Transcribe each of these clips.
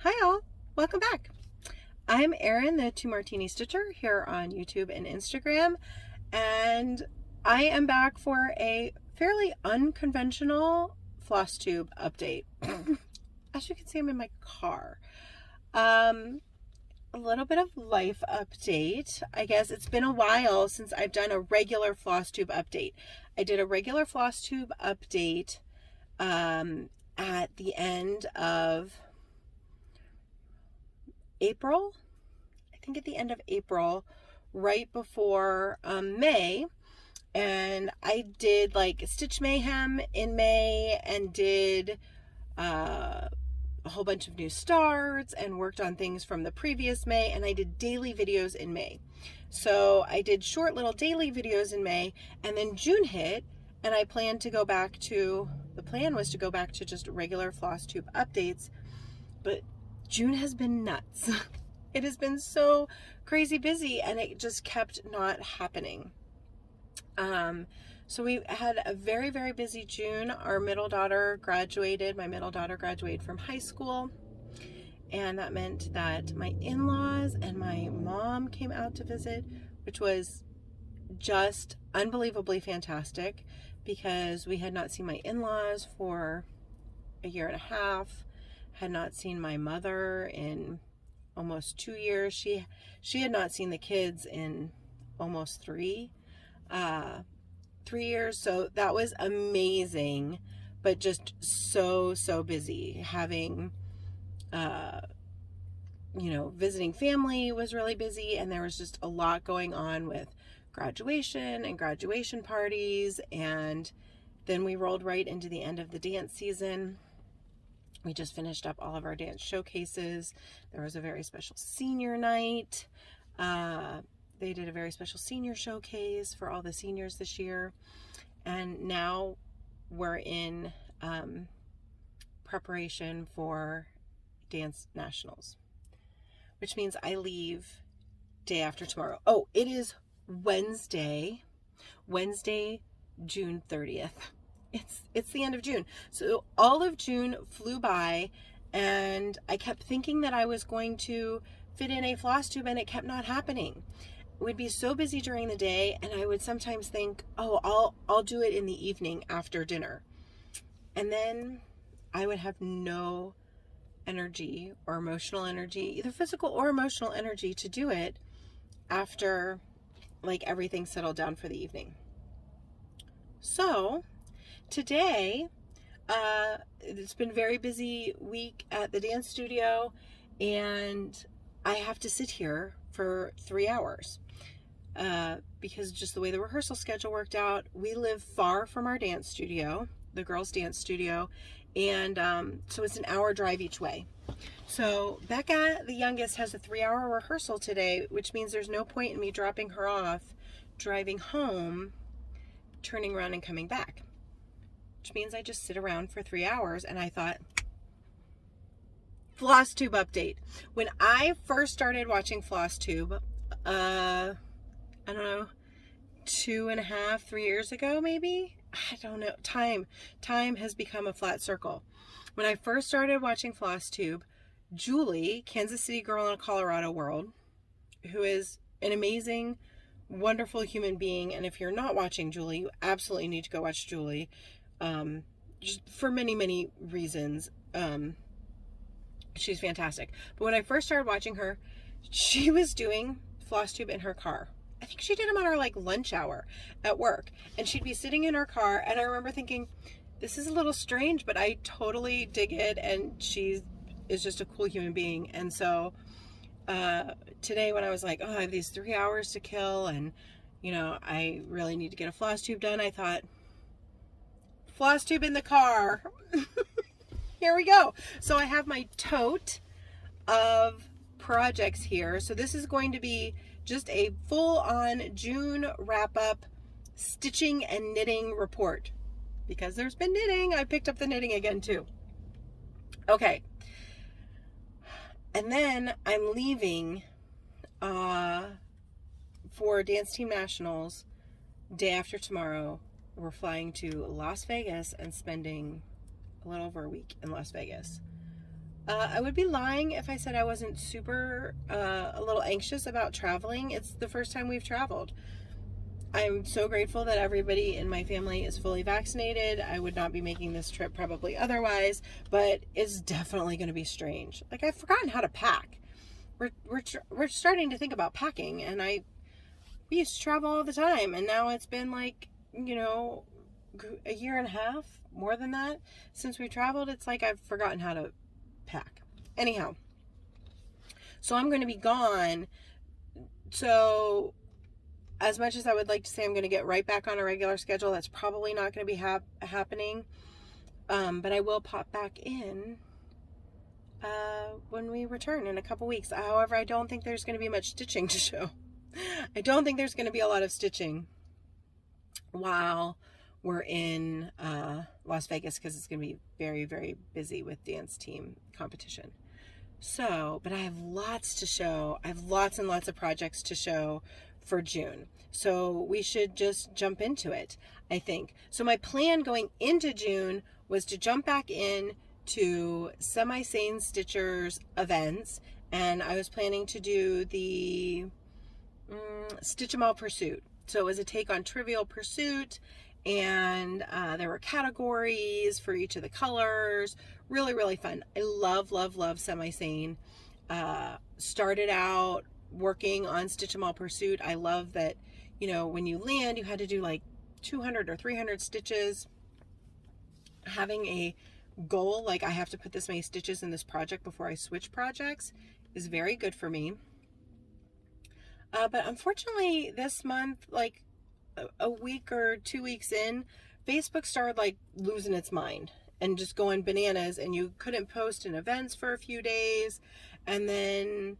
Hi all, welcome back. I'm Erin, the Two Martini Stitcher, here on YouTube and Instagram, and I am back for a fairly unconventional Flosstube update. As you can see, I'm in my car. A little bit of life update. I guess it's been a while since I've done a regular Flosstube update. I did a regular Flosstube update at the end of April. I think at the end of April, right before May, and I did like Stitch Mayhem in May and did a whole bunch of new starts and worked on things from the previous May, and I did daily videos in May. So I did short little daily videos in May, and then June hit, and I planned to go back to, the plan was to go back to just regular Flosstube updates, but June has been nuts. It has been so crazy busy, and it just kept not happening. So we had a very, very busy June. Our middle daughter graduated. My middle daughter graduated from high school, and that meant that my in-laws and my mom came out to visit, which was just unbelievably fantastic because we had not seen my in-laws for a year and a half. Had not seen my mother in almost 2 years. She had not seen the kids in almost 3 years. So that was amazing, but just so busy. Having, visiting family was really busy, and there was just a lot going on with graduation and graduation parties. And then we rolled right into the end of the dance season. We just finished up all of our dance showcases. There was a very special senior night. They did a very special senior showcase for all the seniors this year. And now we're in preparation for Dance Nationals, which means I leave day after tomorrow. Oh, it is Wednesday, June 30th. It's the end of June. So all of June flew by, and I kept thinking that I was going to fit in a Flosstube, and it kept not happening. We'd be so busy during the day, and I would sometimes think, oh, I'll do it in the evening after dinner. And then I would have no energy or emotional energy, either physical or emotional energy, to do it after like everything settled down for the evening. So today, it's been a very busy week at the dance studio, and I have to sit here for 3 hours because just the way the rehearsal schedule worked out. We live far from our dance studio, the girls' dance studio, and so it's an hour drive each way. So Becca, the youngest, has a 3-hour rehearsal today, which means there's no point in me dropping her off, driving home, turning around and coming back, which means I just sit around for 3 hours. And I thought, Flosstube update. When I first started watching Flosstube, I don't know, 2.5, 3 years ago, maybe? I don't know. Time has become a flat circle. When I first started watching Flosstube, Julie, Kansas City girl in a Colorado world, who is an amazing, wonderful human being, and if you're not watching Julie, you absolutely need to go watch Julie, just for many reasons. She's fantastic. But when I first started watching her, she was doing Flosstube in her car. I think she did them on her like lunch hour at work, and she'd be sitting in her car, and I remember thinking, this is a little strange, but I totally dig it, and she is just a cool human being. And so today when I was like, I have these 3 hours to kill, and I really need to get a Flosstube done, I thought, Flosstube in the car. Here we go. So I have my tote of projects here. So this is going to be just a full-on June wrap-up stitching and knitting report, because there's been knitting. I picked up the knitting again too. Okay. And then I'm leaving for Dance Team Nationals day after tomorrow. We're flying to Las Vegas and spending a little over a week in Las Vegas. I would be lying if I said I wasn't super, a little anxious about traveling. It's the first time we've traveled. I'm so grateful that everybody in my family is fully vaccinated. I would not be making this trip probably otherwise, but it's definitely going to be strange. Like, I've forgotten how to pack. We're starting to think about packing, and we used to travel all the time, and now it's been like, you know, a year and a half, more than that, since we traveled. It's like I've forgotten how to pack. Anyhow, so I'm going to be gone. So as much as I would like to say I'm going to get right back on a regular schedule, that's probably not going to be happening. But I will pop back in when we return in a couple weeks. However, I don't think there's going to be much stitching to show. I don't think there's going to be a lot of stitching while we're in Las Vegas, because it's going to be very, very busy with dance team competition. So, but I have lots to show. I have lots and lots of projects to show for June. So we should just jump into it, I think. So my plan going into June was to jump back in to Semi-Sane Stitchers events, and I was planning to do the Stitch 'em All Pursuit. So it was a take on Trivial Pursuit, and there were categories for each of the colors. Really, really fun. I love, love, love Semi-Sane. Started out working on Stitch 'em All Pursuit. I love that, you know, when you land, you had to do like 200 or 300 stitches. Having a goal, like I have to put this many stitches in this project before I switch projects, is very good for me. But unfortunately, this month, like a week or 2 weeks in, Facebook started like losing its mind and just going bananas, and you couldn't post in events for a few days. And then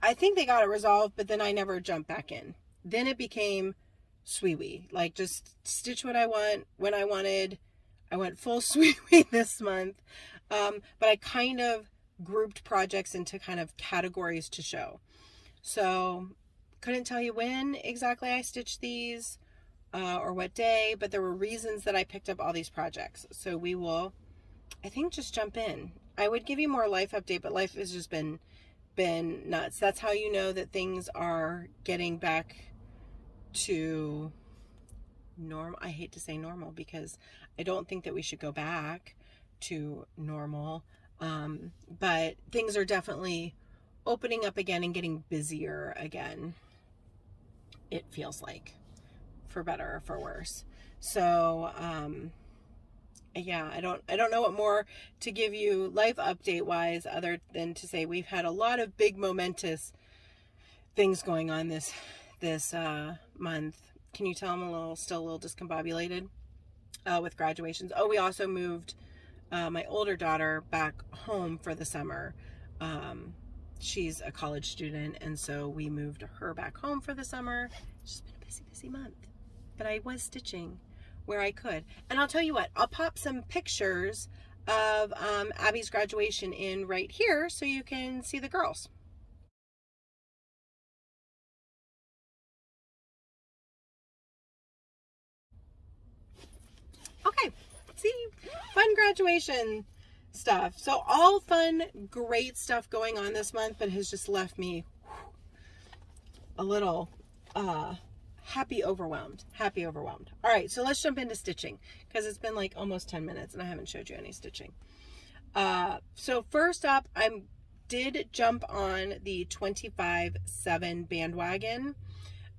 I think they got it resolved, but then I never jumped back in. Then it became sweet, like just stitch what I want when I wanted. I went full sweet this month. But I kind of grouped projects into kind of categories to show. So couldn't tell you when exactly I stitched these or what day, but there were reasons that I picked up all these projects. So we will, I think, just jump in. I would give you more life update, but life has just been nuts. That's how you know that things are getting back to normal. I hate to say normal, because I don't think that we should go back to normal. But things are definitely opening up again and getting busier again. It feels like, for better or for worse. So, yeah, I don't know what more to give you life update wise, other than to say we've had a lot of big momentous things going on this month. Can you tell I'm still a little discombobulated with graduations? Oh, we also moved my older daughter back home for the summer. She's a college student, and so we moved her back home for the summer. It's just been a busy month. But I was stitching where I could. And I'll tell you what, I'll pop some pictures of Abby's graduation in right here so you can see the girls. Okay, see, fun graduation stuff. So all fun, great stuff going on this month, but has just left me a little happy overwhelmed. All right, so let's jump into stitching, because it's been like almost 10 minutes and I haven't showed you any stitching. So first up, I did jump on the 25/7 bandwagon.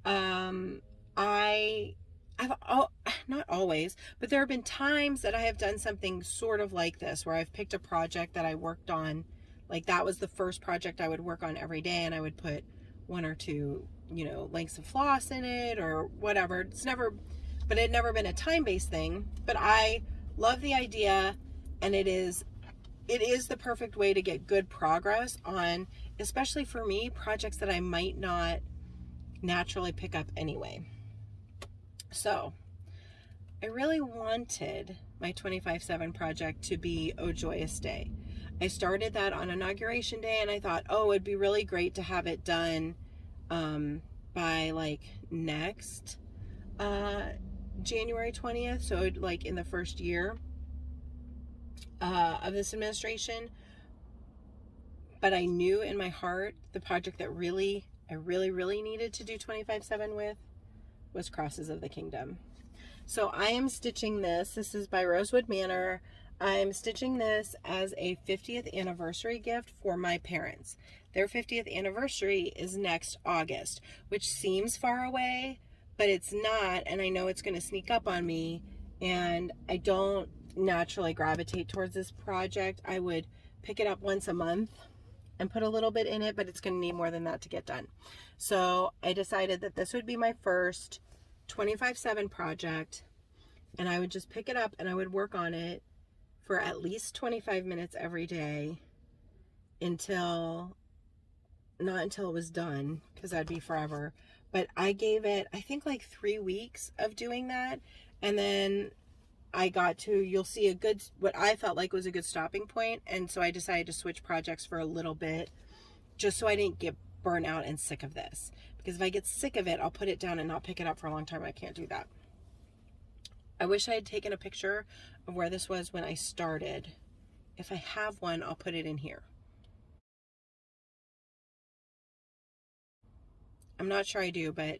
I've not always, but there have been times that I have done something sort of like this, where I've picked a project that I worked on, like that was the first project I would work on every day, and I would put 1 or 2, you know, lengths of floss in it or whatever. It had never been a time-based thing, but I love the idea, and it is the perfect way to get good progress on, especially for me, projects that I might not naturally pick up anyway. So I really wanted my 25/7 project to be Oh Joyous Day. I started that on Inauguration Day, and I thought, oh, it'd be really great to have it done by like next January 20th, so like in the first year of this administration. but I knew in my heart the project that I really needed to do 25/7 with was Crosses of the Kingdom. So I am stitching this. This is by Rosewood Manor. I'm stitching this as a 50th anniversary gift for my parents. Their 50th anniversary is next August, which seems far away, but it's not, and I know it's going to sneak up on me, and I don't naturally gravitate towards this project. I would pick it up once a month and put a little bit in it, but it's going to need more than that to get done. So I decided that this would be my first 25/7 project, and I would just pick it up and I would work on it for at least 25 minutes every day not until it was done, because that'd be forever. But I gave it, I think, like 3 weeks of doing that, and then I got to, you'll see what I felt like was a good stopping point, and so I decided to switch projects for a little bit, just so I didn't get burnt out and sick of this. Because if I get sick of it, I'll put it down and not pick it up for a long time. I can't do that. I wish I had taken a picture of where this was when I started. If I have one, I'll put it in here. I'm not sure I do, but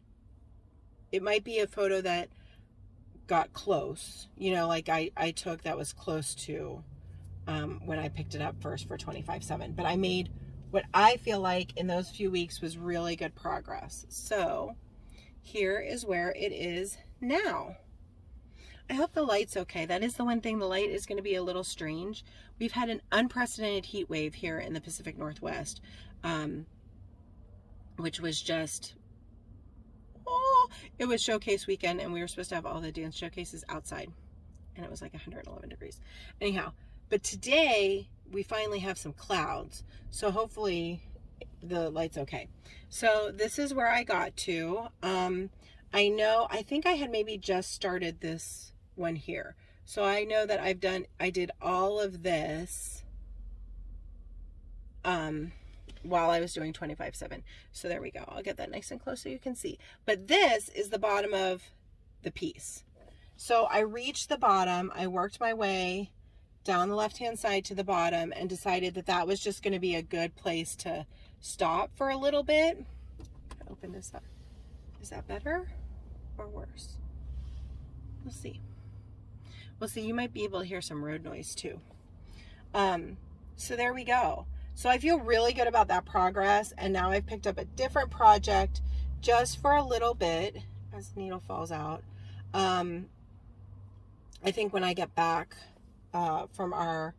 it might be a photo that got close, like I took that was close to when I picked it up first for 25/7. But I made what I feel like in those few weeks was really good progress. So here is where it is now. I hope the light's okay. That is the one thing. The light is going to be a little strange. We've had an unprecedented heat wave here in the Pacific Northwest, which was just, it was showcase weekend, and we were supposed to have all the dance showcases outside, and it was like 111 degrees. Anyhow, but today we finally have some clouds, so hopefully the light's okay. So this is where I got to. I think I had maybe just started this one here. So I know that I did all of this while I was doing 25/7. So there we go. I'll get that nice and close so you can see. But this is the bottom of the piece. So I reached the bottom. I worked my way down the left-hand side to the bottom and decided that that was just going to be a good place to stop for a little bit. Open this up. Is that better or worse? We'll see. We'll see. You might be able to hear some road noise too. So there we go. So I feel really good about that progress, and now I've picked up a different project just for a little bit as the needle falls out. I think when I get back from our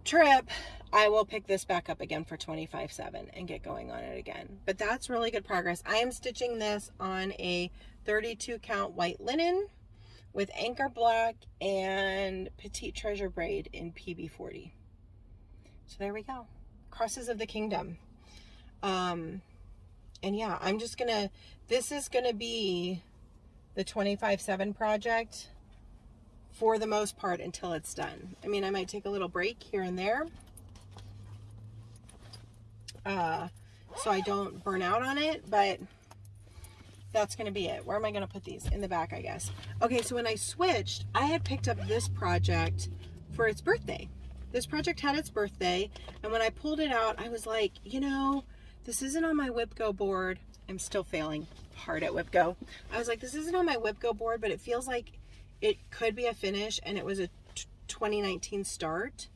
trip, I will pick this back up again for 25/7 and get going on it again. But that's really good progress. I am stitching this on a 32 count white linen with anchor black and petite treasure braid in PB40. So there we go. Crosses of the Kingdom. And yeah, I'm just gonna, this is gonna be the 25/7 project for the most part until it's done. I mean, I might take a little break here and there, so I don't burn out on it, but that's going to be it. Where am I going to put these? In the back, I guess. Okay, so when I switched, I had picked up this project for its birthday. This project had its birthday, and when I pulled it out, I was like, this isn't on my WhipGo board. I'm still failing hard at WhipGo. I was like, this isn't on my WhipGo board, but it feels like it could be a finish, and it was a 2019 start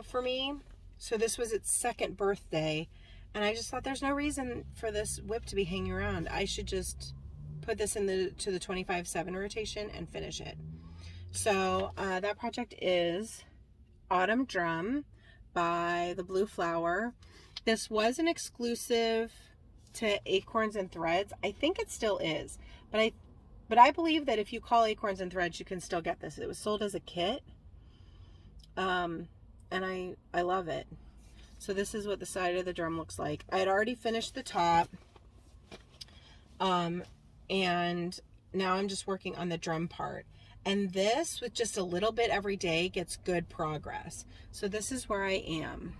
for me. So this was its second birthday, and I just thought there's no reason for this whip to be hanging around. I should just put this to the 25/7 rotation and finish it. So that project is Autumn Drum by the Blue Flower. This was an exclusive to Acorns and Threads. I think it still is, but I believe that if you call Acorns and Threads, you can still get this. It was sold as a kit, and I love it. So this is what the side of the drum looks like. I had already finished the top, and now I'm just working on the drum part. And this, with just a little bit every day, gets good progress. So this is where I am.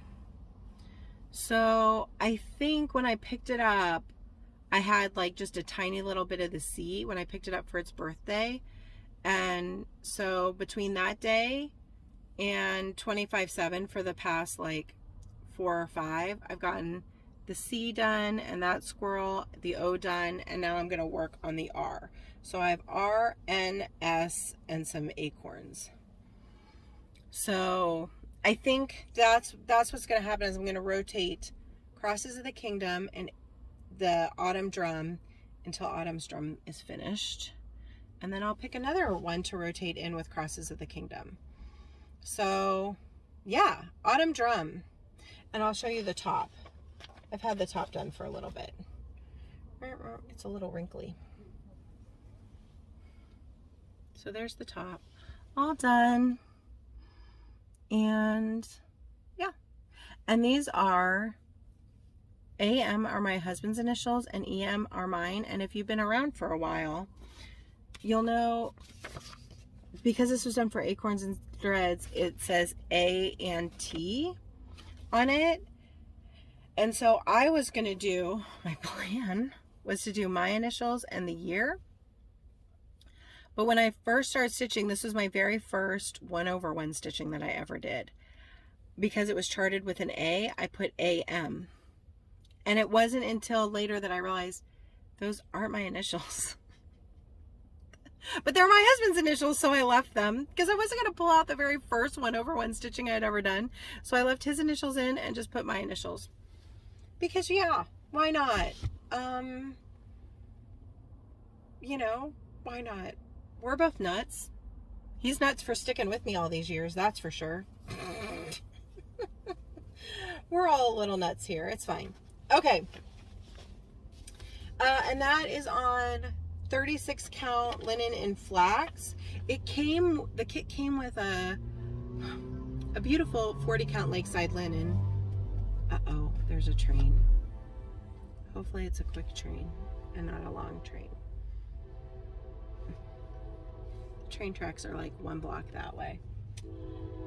So I think when I picked it up, I had like just a tiny little bit of the seat when I picked it up for its birthday. And so between that day and 25/7 for the past like 4 or 5. I've gotten the C done and that squirrel, the O done, and now I'm going to work on the R. So I have R, N, S, and some acorns. So I think that's what's going to happen is I'm going to rotate Crosses of the Kingdom and the Autumn Drum until Autumn's Drum is finished. And then I'll pick another one to rotate in with Crosses of the Kingdom. So yeah, Autumn Drum. And I'll show you the top. I've had the top done for a little bit. It's a little wrinkly. So there's the top. All done. And yeah. And these are, AM are my husband's initials and EM are mine. And if you've been around for a while, you'll know, because this was done for Acorns and Threads, it says A and T on it. And so I was going to do, my plan was to do my initials and the year. But when I first started stitching, this was my very first 1/1 stitching that I ever did. Because it was charted with an A, I put AM. And it wasn't until later that I realized those aren't my initials. But they're my husband's initials, so I left them because I wasn't going to pull out the very first 1/1 stitching I had ever done. So I left his initials in and just put my initials. Because yeah, why not? You know, why not? We're both nuts. He's nuts for sticking with me all these years, that's for sure. We're all a little nuts here. It's fine. Okay. And that is on 36 count linen and flax. The kit came with a beautiful 40 count lakeside linen. Uh-oh, there's a train. Hopefully it's a quick train and not a long train. The train tracks are like 1 block that way.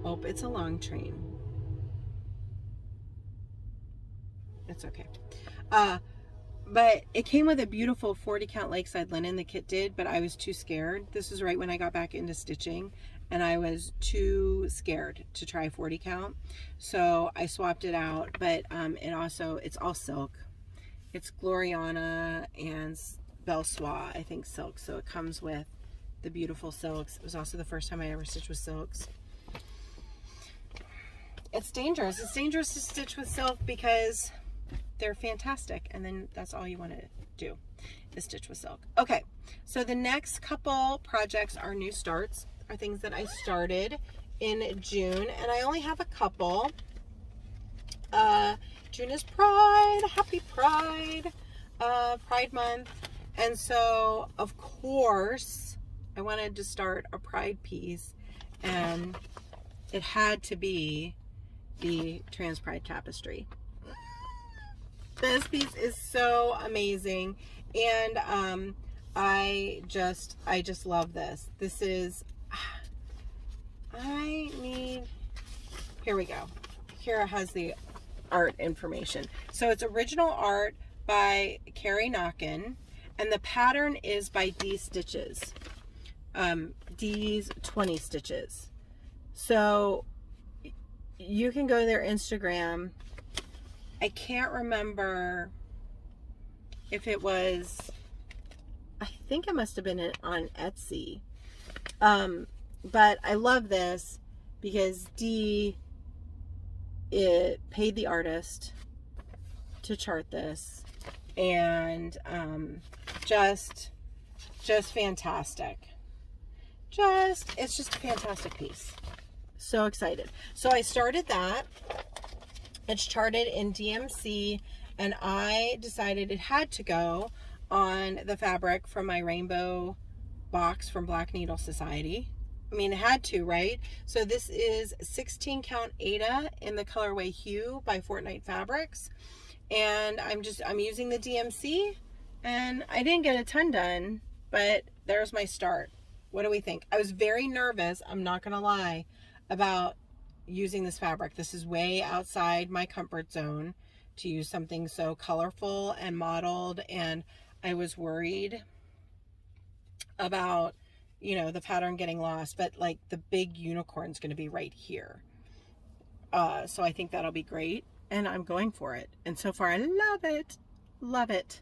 Oh, it's a long train. It's okay. But it came with a beautiful 40 count lakeside linen, the kit did, but I was too scared. This was right when I got back into stitching and I was too scared to try 40 count. So I swapped it out, but it's all silk. It's Gloriana and Belsois, I think, silk. So it comes with the beautiful silks. It was also the first time I ever stitched with silks. It's dangerous. It's dangerous to stitch with silk because they're fantastic, and then that's all you want to do is stitch with silk. Okay, so the next couple projects are new starts, are things that I started in June, and I only have a couple. June is Pride, happy Pride, Pride month, and so of course I wanted to start a Pride piece, and it had to be the Trans Pride Tapestry. This piece is so amazing, and I just love this. This is, here we go. Here it has the art information. So it's original art by Carrie Knockin, and the pattern is by D Stitches. D's 20 Stitches. So you can go to their Instagram. I can't remember if it was, I think it must have been on Etsy. But I love this because it paid the artist to chart this, and just fantastic. It's just a fantastic piece. So excited. So I started that. It's charted in DMC, and I decided it had to go on the fabric from my rainbow box from Black Needle Society. I mean, it had to, right? So this is 16 count Ada in the colorway Hue by Fortnite Fabrics, and I'm using the DMC, and I didn't get a ton done, but there's my start. What do we think? I was very nervous, I'm not gonna lie, about using this fabric. This is way outside my comfort zone to use something so colorful and mottled, and I was worried about, you know, the pattern getting lost, but like the big unicorn's going to be right here. So I think that'll be great. and I'm going for it. And so far I love it. Love it.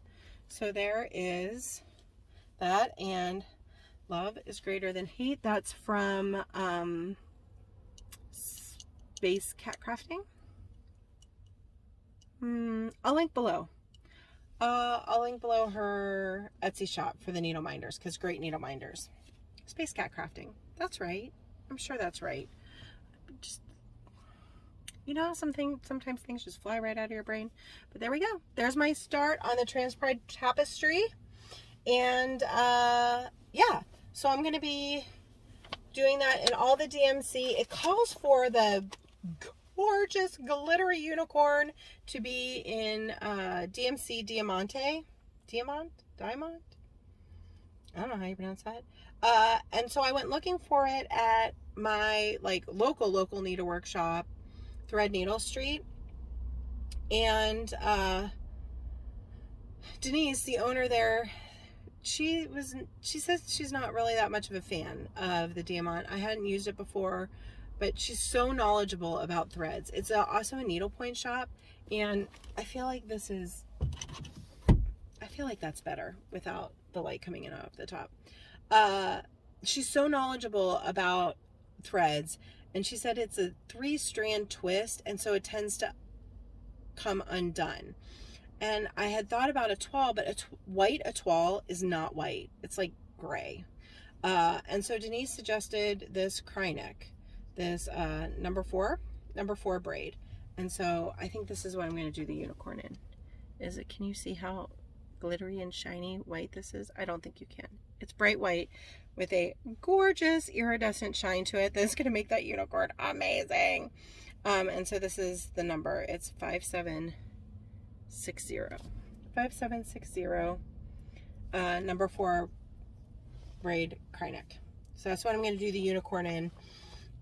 So there is that, and Love is Greater Than Hate. That's from Space Cat Crafting. I'll link below. I'll link below her Etsy shop for the needle minders, because great needle minders. Space Cat Crafting. That's right. I'm sure that's right. Just, you know, sometimes things just fly right out of your brain. But there we go. There's my start on the Transpride Tapestry. And yeah, so I'm going to be doing that in all the DMC. It calls for the gorgeous glittery unicorn to be in DMC Diamante. Diamond? I don't know how you pronounce that. And so I went looking for it at my like local needlework shop, Thread Needle Street. And Denise, the owner there, she says she's not really that much of a fan of the Diamant. I hadn't used it before, but she's so knowledgeable about threads. It's also a needlepoint shop, and I feel like that's better without the light coming in off the top. She's so knowledgeable about threads, and she said it's a 3-strand twist, and so it tends to come undone. And I had thought about a toile, but white etoile is not white. It's like gray. And so Denise suggested this cry neck, this number four braid. And so I think this is what I'm going to do the unicorn in. Can you see how glittery and shiny white this is? I don't think you can. It's bright white with a gorgeous iridescent shine to it. That's going to make that unicorn amazing. And so this is the number. It's 5760. Number 4 braid cry neck. So that's what I'm going to do the unicorn in.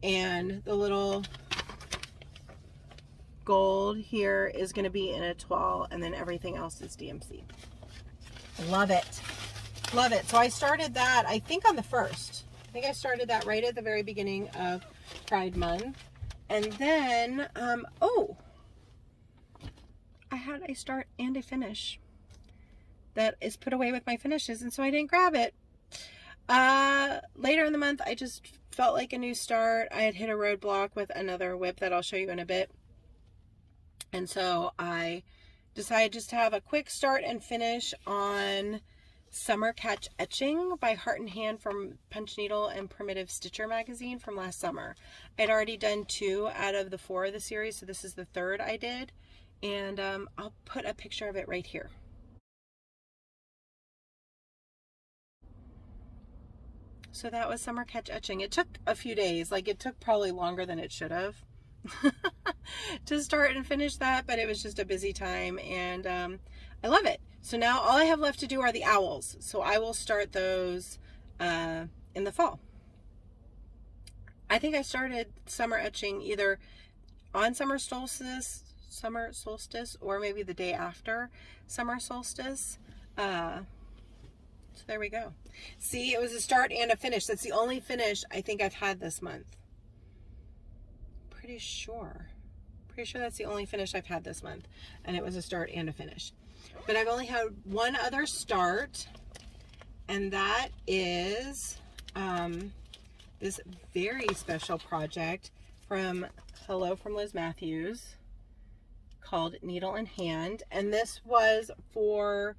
And the little gold here is going to be in a toile, and then everything else is DMC. Love it. Love it. So I started that, I think, on the 1st. I think I started that right at the very beginning of Pride Month. And then, I had a start and a finish that is put away with my finishes, and so I didn't grab it. Later in the month, I just felt like a new start. I had hit a roadblock with another whip that I'll show you in a bit. And so I decided just to have a quick start and finish on Summer Catch Etching by Heart and Hand from Punch Needle and Primitive Stitcher magazine from last summer. I'd already done 2 out of the 4 of the series, so this is the 3rd I did. And I'll put a picture of it right here. So that was Summer Catch Etching. It took a few days, like it took probably longer than it should have to start and finish that, but it was just a busy time, and I love it. So now all I have left to do are the owls. So I will start those in the fall. I think I started summer etching either on summer solstice, or maybe the day after summer solstice. So there we go. See, it was a start and a finish. That's the only finish I think I've had this month. Pretty sure that's the only finish I've had this month, and it was a start and a finish. But I've only had one other start, and that is this very special project from Liz Matthews called Needle in Hand, and this was for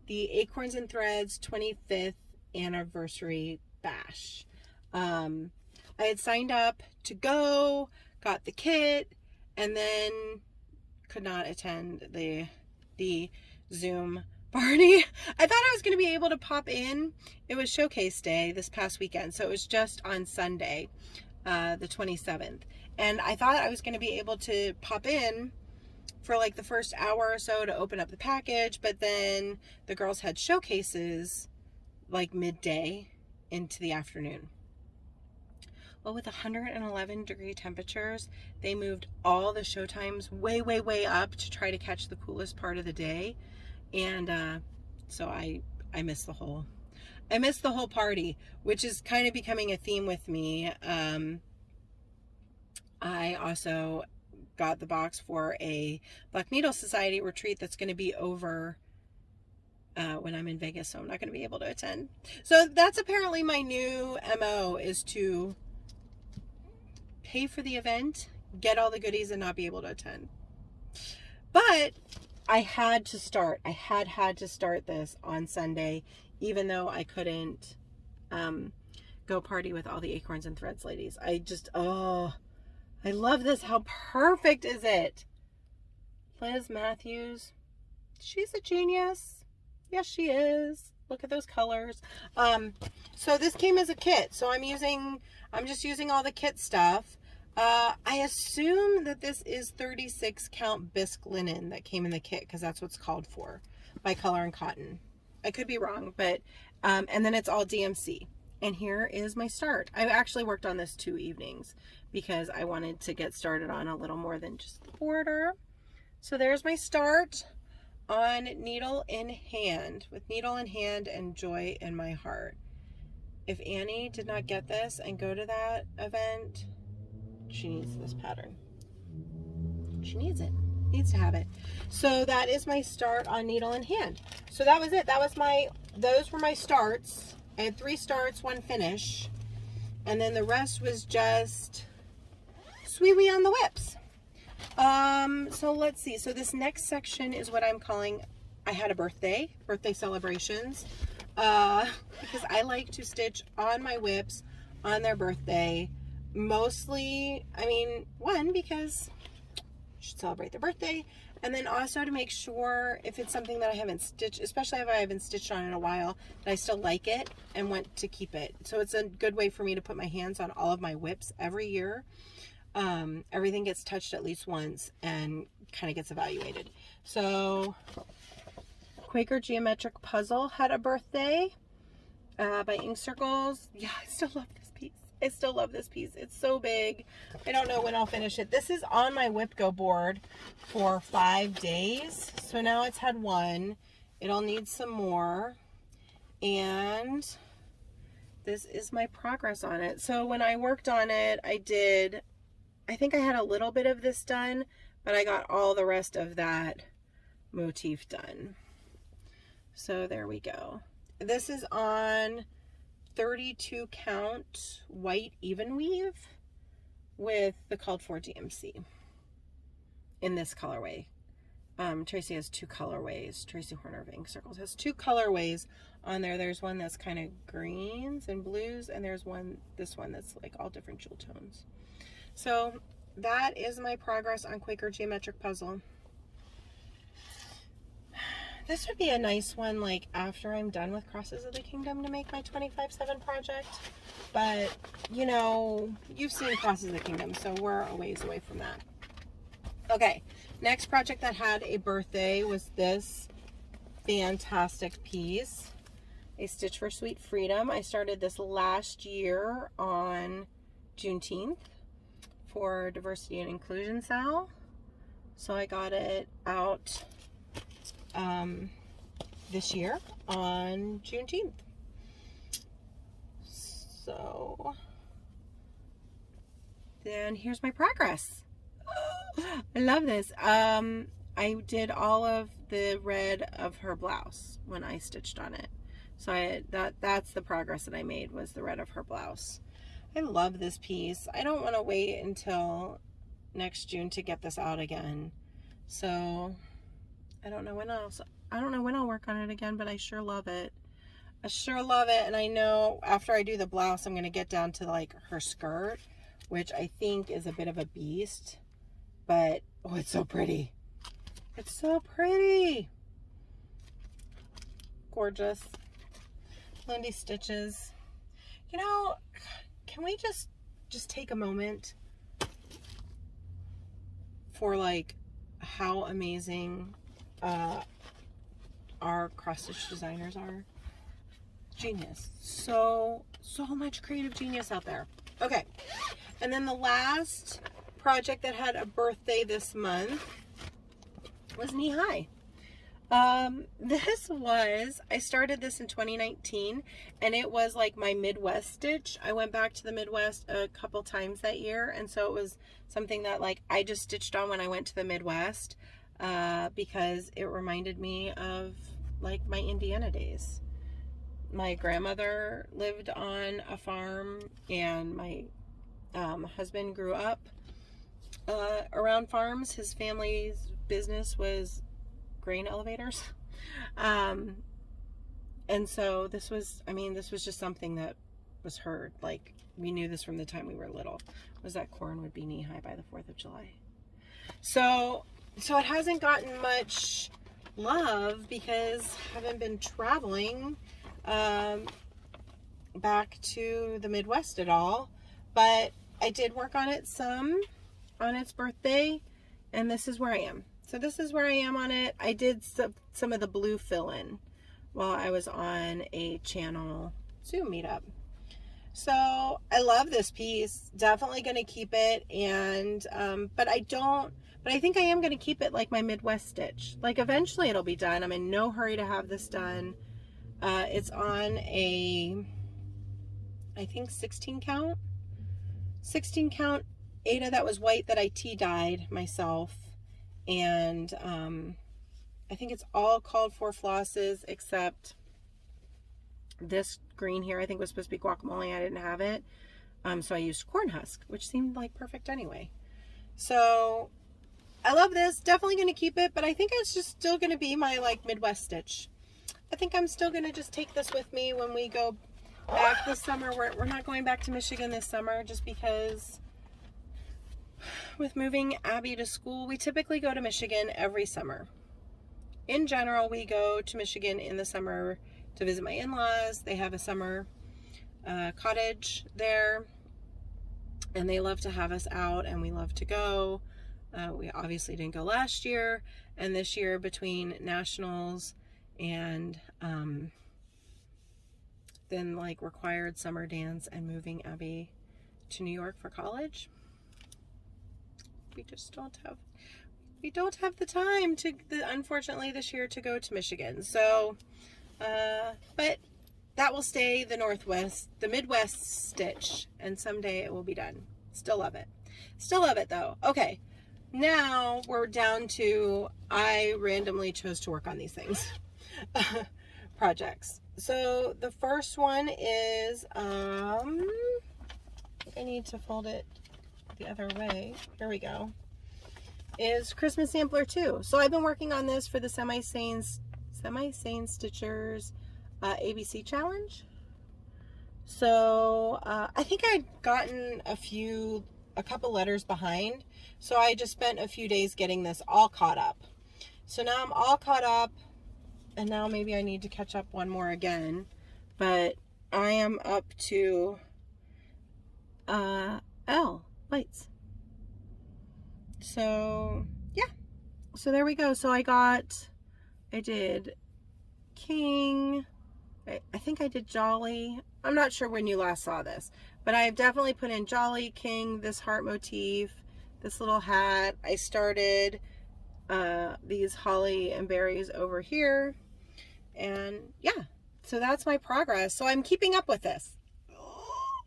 the Acorns and Threads 25th anniversary bash. I had signed up to go, got the kit, and then could not attend the Zoom party. I thought I was going to be able to pop in. It was showcase day this past weekend, so it was just on Sunday, the 27th. And I thought I was going to be able to pop in for like the first hour or so to open up the package, but then the girls had showcases like midday into the afternoon. Well, with 111 degree temperatures, they moved all the show times way up to try to catch the coolest part of the day. And so I missed the whole party, which is kind of becoming a theme with me. I also got the box for a Black Needle Society retreat that's going to be over when I'm in Vegas, so I'm not going to be able to attend. So that's apparently my new MO, is to pay for the event, get all the goodies, and not be able to attend. But I had to start. I had to start this on Sunday, even though I couldn't go party with all the Acorns and Threads ladies. I love this. How perfect is it? Liz Matthews, she's a genius. Yes, she is. Look at those colors. So this came as a kit. So I'm just using all the kit stuff. I assume that this is 36 count bisque linen that came in the kit, because that's what's called for by Color and Cotton. I could be wrong, but, and then it's all DMC. And here is my start. I actually worked on this 2 evenings because I wanted to get started on a little more than just the border. So there's my start on needle in hand, with needle in hand and joy in my heart. If Annie did not get this and go to that event, she needs this pattern. She needs it. Needs to have it. So that is my start on needle in hand. So that was it. Those were my starts. I had 3 starts, 1 finish. And then the rest was just sweet on the whips. So let's see. So this next section is what I'm calling, I had a birthday celebrations. Because I like to stitch on my whips on their birthday. Mostly, one, because you should celebrate their birthday, and then also to make sure if it's something that I haven't stitched, especially if I haven't stitched on in a while, that I still like it and want to keep it. So it's a good way for me to put my hands on all of my whips every year. Everything gets touched at least once and kind of gets evaluated. So Quaker Geometric Puzzle had a birthday by Ink Circles. Yeah, I still love this piece. I still love this piece. It's so big. I don't know when I'll finish it. This is on my Whip Go board for 5 days. So now it's had 1. It'll need some more. And this is my progress on it. So when I worked on it, I think I had a little bit of this done, but I got all the rest of that motif done. So there we go. This is on 32 count white even weave with the called for DMC in this colorway. Tracy has 2 colorways. Tracy Horner of Ink Circles has 2 colorways on there. There's one that's kind of greens and blues, and there's this one that's like all different jewel tones. So that is my progress on Quaker Geometric Puzzle. This would be a nice one, like, after I'm done with Crosses of the Kingdom, to make my 25/7 project. But, you know, you've seen Crosses of the Kingdom, so we're a ways away from that. Okay, next project that had a birthday was this fantastic piece, A Stitch for Sweet Freedom. I started this last year on Juneteenth for Diversity and Inclusion Sal. So I got it out this year on Juneteenth. So then here's my progress. I love this. I did all of the red of her blouse when I stitched on it. So that's the progress that I made, was the red of her blouse. I love this piece. I don't want to wait until next June to get this out again. So I don't know when I'll work on it again, but I sure love it. I sure love it. And I know after I do the blouse, I'm going to get down to like her skirt, which I think is a bit of a beast, but oh, it's so pretty. It's so pretty. Gorgeous. Lindy Stitches. You know, can we just take a moment for like how amazing our cross stitch designers are? Genius. So much creative genius out there. Okay, and then the last project that had a birthday this month was Knee High. I started this in 2019, and it was like my Midwest stitch. I went back to the Midwest a couple times that year, and so it was something that like I just stitched on when I went to the Midwest, because it reminded me of like my Indiana days. My grandmother lived on a farm, and my husband grew up around farms. His family's business was grain elevators. And so this was just something that was heard. Like, we knew this from the time we were little, was that corn would be knee-high by the 4th of July. So it hasn't gotten much love because I haven't been traveling back to the Midwest at all. But I did work on it some on its birthday, and this is where I am. So this is where I am on it. I did some of the blue fill-in while I was on a channel Zoom meetup. So I love this piece. Definitely going to keep it. And but I think I am going to keep it like my Midwest stitch. Like, eventually it'll be done. I'm in no hurry to have this done. It's on a, I think, 16 count. 16 count Aida that was white that I tea-dyed myself. And I think it's all called for flosses except this green here. I think was supposed to be guacamole. I didn't have it. So I used corn husk, which seemed like perfect anyway. So I love this. Definitely going to keep it, but I think it's just still going to be my like Midwest stitch. I think I'm still going to just take this with me when we go back this summer. We're not going back to Michigan this summer just because with moving Abby to school, we typically go to Michigan every summer. In general, we go to Michigan in the summer to visit my in-laws. They have a summer cottage there, and they love to have us out, and we love to go. We obviously didn't go last year, and this year between nationals and then like required summer dance and moving Abby to New York for college, we don't have the time to, unfortunately, this year to go to Michigan. So, but that will stay the Midwest stitch, and someday it will be done. Still love it. Still love it though. Okay. Now we're down to, I randomly chose to work on these things. Projects. So the first one is, I think I need to fold it the other way. Here we go. Is Christmas Sampler 2. So I've been working on this for the Semi-Sane Stitchers ABC Challenge. So I think I'd gotten a couple letters behind. So I just spent a few days getting this all caught up. So now I'm all caught up, and now maybe I need to catch up one more again. But I am up to L lights. So yeah, so there we go. So I did King, I think I did Jolly. I'm not sure when you last saw this, but I've definitely put in Jolly, King, this heart motif, this little hat. I started these holly and berries over here, and yeah, so that's my progress. So I'm keeping up with this.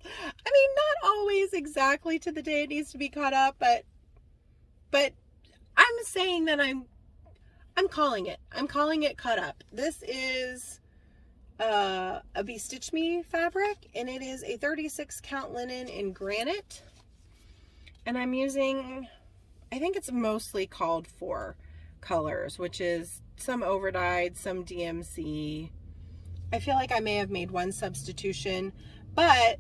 I mean, not always exactly to the day it needs to be caught up, but I'm saying that I'm calling it. I'm calling it cut up. This is a Be Stitch Me fabric, and it is a 36 count linen in granite. And I'm using, I think it's mostly called for colors, which is some overdyed, some DMC. I feel like I may have made one substitution, but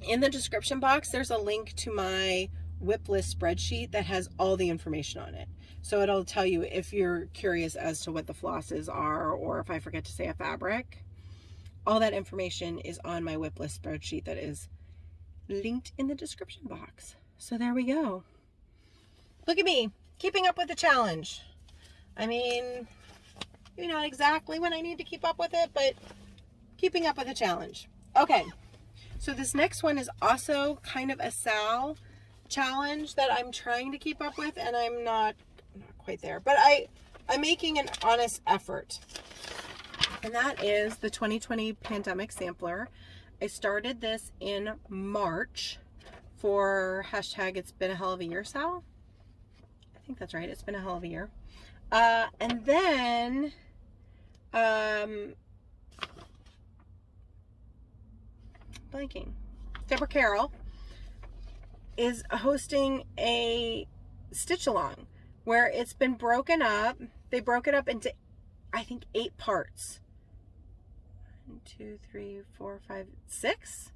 in the description box, there's a link to my whip list spreadsheet that has all the information on it. So it'll tell you if you're curious as to what the flosses are, or if I forget to say a fabric. All that information is on my whip list spreadsheet that is linked in the description box. So there we go. Look at me, keeping up with the challenge. I mean, maybe not exactly when I need to keep up with it, but keeping up with the challenge. Okay, so this next one is also kind of a Sal challenge that I'm trying to keep up with, and I'm not quite there, but I'm making an honest effort. And that is the 2020 pandemic sampler. I started this in March for hashtag It's Been a Hell of a Year, Sal. I think that's right. It's been a hell of a year. And then blanking. Deborah Carroll is hosting a stitch along where it's been broken up. They broke it up into, I think, 8 parts. 1, 2, 3, 4, 5, 6?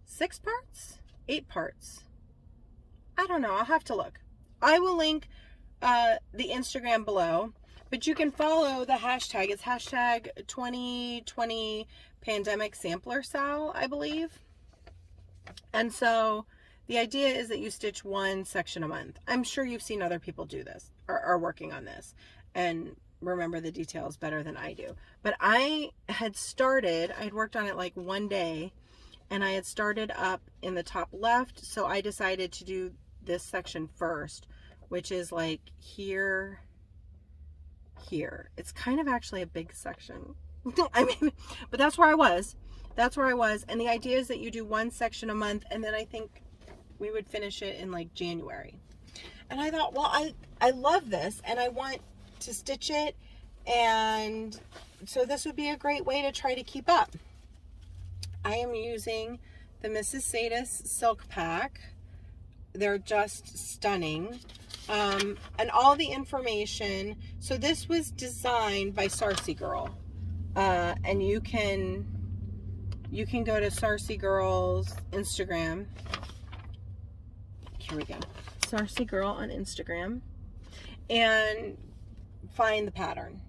6 parts? 8 parts? I don't know. I'll have to look. I will link the Instagram below, but you can follow the hashtag. It's hashtag 2020 pandemic sampler Sal, I believe. And so the idea is that you stitch 1 section a month. I'm sure you've seen other people do this or are working on this and remember the details better than I do. But I had worked on it like one day, and I had started up in the top left, so I decided to do this section first, which is like here. It's kind of actually a big section. I mean, but that's where I was. And the idea is that you do 1 section a month, and then I think we would finish it in like January. And I thought, well, I love this and I want to stitch it, and so this would be a great way to try to keep up. I am using the Mrs. Sadis silk pack. They're just stunning. And all the information, so this was designed by Sarcy Girl, and you can go to Sarcy Girl's Instagram. Here we go. Sarcy Girl on Instagram, and find the pattern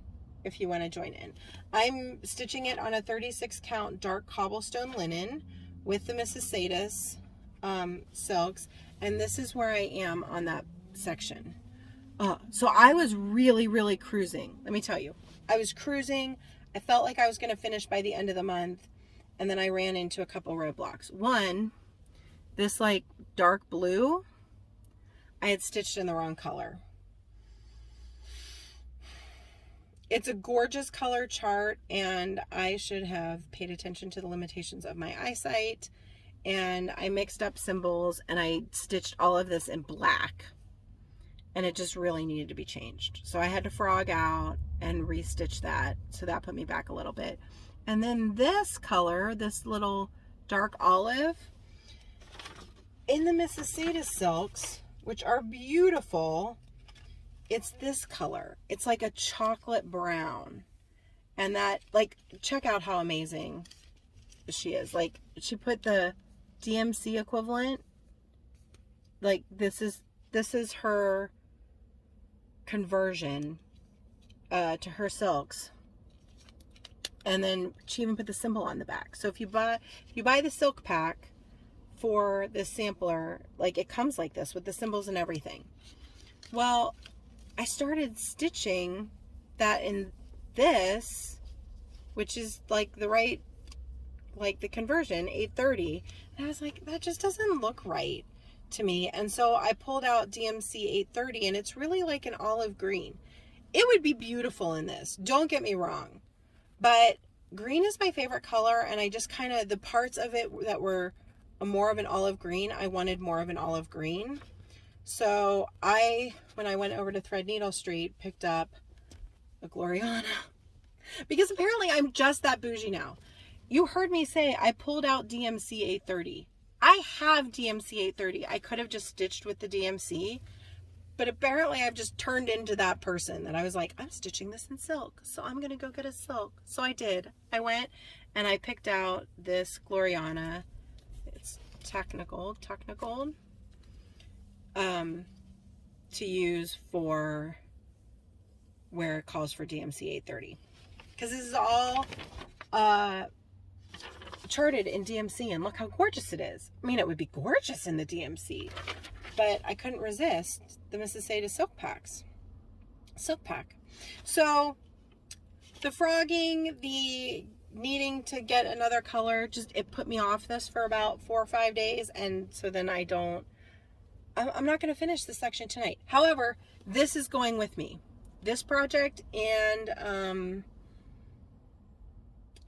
if you want to join in. I'm stitching it on a 36 count dark cobblestone linen with the Mrs. Sadis silks, and this is where I am on that section. So I was really cruising. Let me tell you, I was cruising. I felt like I was going to finish by the end of the month, and then I ran into a couple roadblocks. One, this like dark blue, I had stitched in the wrong color. It's a gorgeous color chart, and I should have paid attention to the limitations of my eyesight, and I mixed up symbols, and I stitched all of this in black, and it just really needed to be changed. So I had to frog out and restitch that, so that put me back a little bit. And then this color, this little dark olive, in the Mrs. Sadis silks, which are beautiful, it's this color. It's like a chocolate brown. And that, like, check out how amazing she is. Like, she put the DMC equivalent. Like, this is her conversion to her silks. And then she even put the symbol on the back. So if you buy the silk pack for this sampler, like, it comes like this with the symbols and everything. Well, I started stitching that in this, which is like the right, like the conversion, 830. And I was like, that just doesn't look right to me. And so I pulled out DMC 830, and it's really like an olive green. It would be beautiful in this, don't get me wrong, but green is my favorite color, and I just kind of, the parts of it that were more of an olive green, I wanted more of an olive green. So when I went over to Threadneedle Street, picked up a Gloriana, because apparently I'm just that bougie now. You heard me say I pulled out DMC 830. I have DMC 830. I could have just stitched with the DMC, but apparently I've just turned into that person that I was like, I'm stitching this in silk, so I'm going to go get a silk. So I did. I went and I picked out this Gloriana. It's Technical, to use for where it calls for DMC 830. Because this is all charted in DMC, and look how gorgeous it is. I mean, it would be gorgeous in the DMC, but I couldn't resist the Mrs. Sadis silk pack. So the frogging, the needing to get another color, just, it put me off this for about 4 or 5 days, and so then I'm not going to finish this section tonight. However, this is going with me. this project and I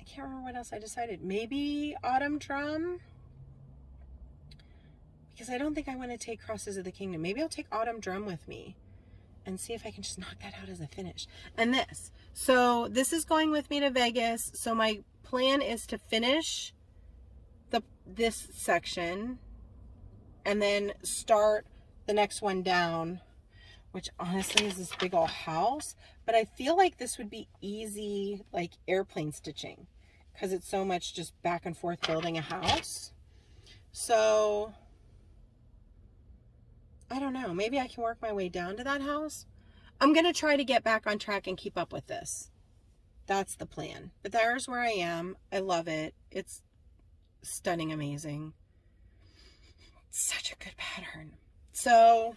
can't remember what else I decided. Maybe Autumn Drum, because I don't think I want to take Crosses of the Kingdom. Maybe I'll take Autumn Drum with me and see if I can just knock that out as a finish. And this. So this is going with me to Vegas. So my plan is to finish this section and then start the next one down, which honestly is this big old house. But I feel like this would be easy, like airplane stitching, because it's so much just back and forth building a house. So I don't know, maybe I can work my way down to that house. I'm going to try to get back on track and keep up with this. That's the plan. But there's where I am. I love it. It's stunning, amazing. Such a good pattern. So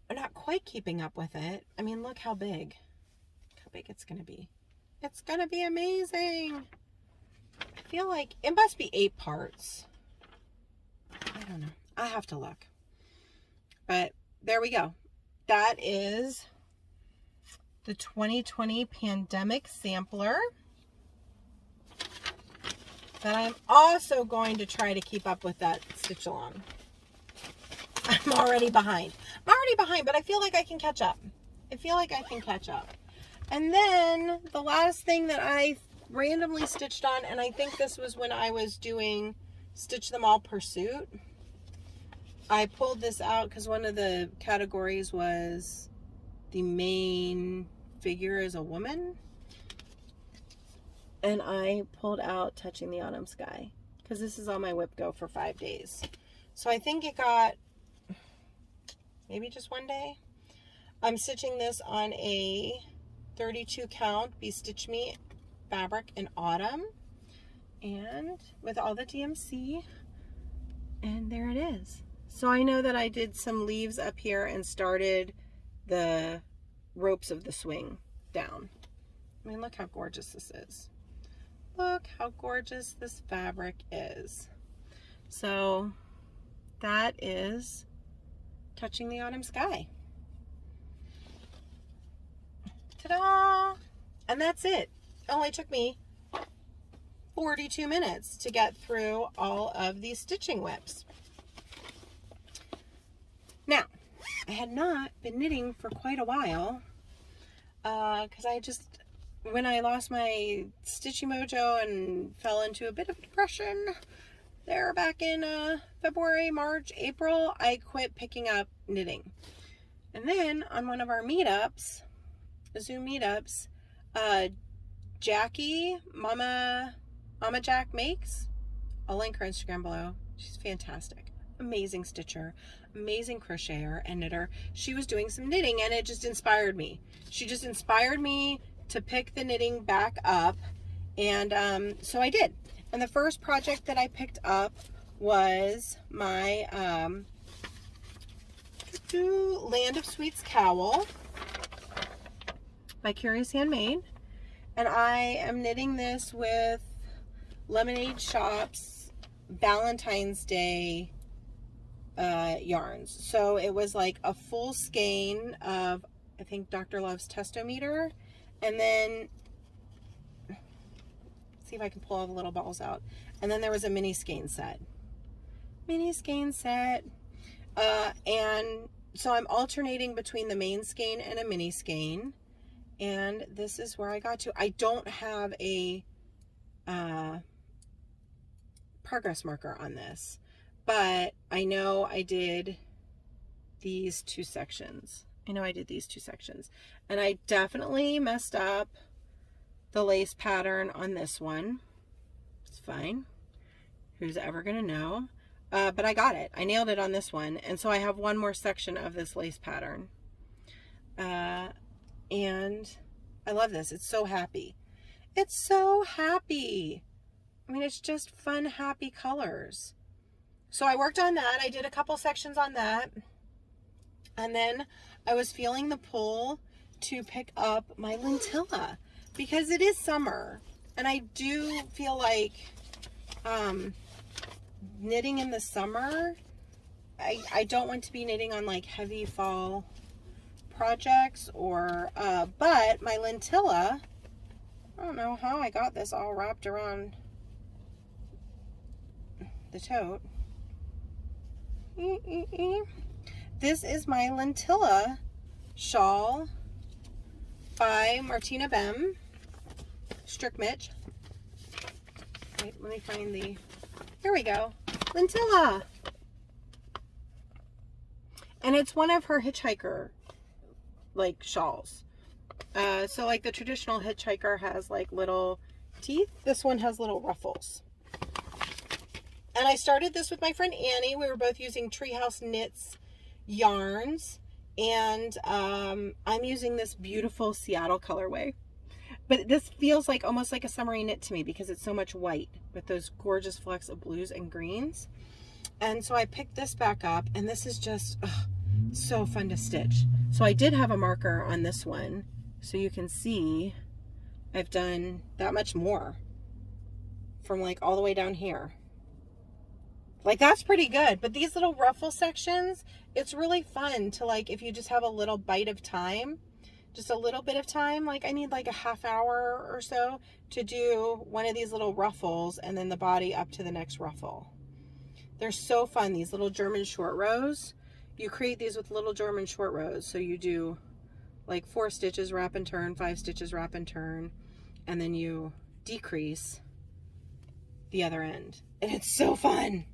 I'm not quite keeping up with it. I mean, look how big it's going to be. It's going to be amazing. I feel like it must be 8 parts. I don't know. I have to look. But there we go. That is the 2020 pandemic sampler that I'm also going to try to keep up with that stitch along. I'm already behind. But I feel like I can catch up. And then the last thing that I randomly stitched on, and I think this was when I was doing Stitch Them All Pursuit. I pulled this out because one of the categories was the main figure is a woman. And I pulled out Touching the Autumn Sky because this is on my whip go for 5 days. So I think it got maybe just 1 day. I'm stitching this on a 32 count Be Stitch Me fabric in autumn and with all the DMC, and there it is. So I know that I did some leaves up here and started the ropes of the swing down. I mean, look how gorgeous this is. Look how gorgeous this fabric is. So that is Touching the Autumn Sky. Ta-da! And that's it. It only took me 42 minutes to get through all of these stitching whips. Now, I had not been knitting for quite a while because I just, when I lost my stitching mojo and fell into a bit of depression there back in February, March, April, I quit picking up knitting. And then on one of our meetups, Zoom meetups, Jackie, Mama Jack Makes, I'll link her Instagram below. She's fantastic. Amazing stitcher, amazing crocheter and knitter. She was doing some knitting and it just inspired me. She just inspired me to pick the knitting back up, and so I did. And the first project that I picked up was my Land of Sweets cowl by Curious Handmade, and I am knitting this with Lemonade Shop's Valentine's Day yarns. So it was like a full skein of, I think, Dr. Love's Testometer, and then see if I can pull all the little balls out, and then there was a mini skein set, and so I'm alternating between the main skein and a mini skein, and this is where I got to. I don't have a progress marker on this, but I know I did these two sections. And I definitely messed up the lace pattern on this one. It's fine. Who's ever gonna know? But I got it. I nailed it on this one. And so I have one more section of this lace pattern. And I love this. It's so happy. It's so happy. I mean, it's just fun, happy colors. So I worked on that. I did a couple sections on that. And then I was feeling the pull to pick up my lentilla because it is summer. And I do feel like knitting in the summer, I don't want to be knitting on like heavy fall projects or, but my lentilla, I don't know how I got this all wrapped around the tote. This is my lentilla shawl by Martina Bem, Strick Mitch. Wait, let me find the, here we go, lentilla. And it's one of her hitchhiker like shawls. So like the traditional hitchhiker has like little teeth. This one has little ruffles. And I started this with my friend Annie. We were both using Treehouse Knits yarns. And I'm using this beautiful Seattle colorway. But this feels like almost like a summery knit to me because it's so much white with those gorgeous flecks of blues and greens. And so I picked this back up, and this is just so fun to stitch. So I did have a marker on this one, so you can see I've done that much more from like all the way down here. Like that's pretty good. But these little ruffle sections, it's really fun to like, if you just have a little bite of time, just a little bit of time, like I need like a half hour or so to do one of these little ruffles and then the body up to the next ruffle. They're so fun, these little German short rows. You create these with little German short rows. So you do like 4 stitches, wrap and turn, 5 stitches, wrap and turn, and then you decrease the other end. And it's so fun.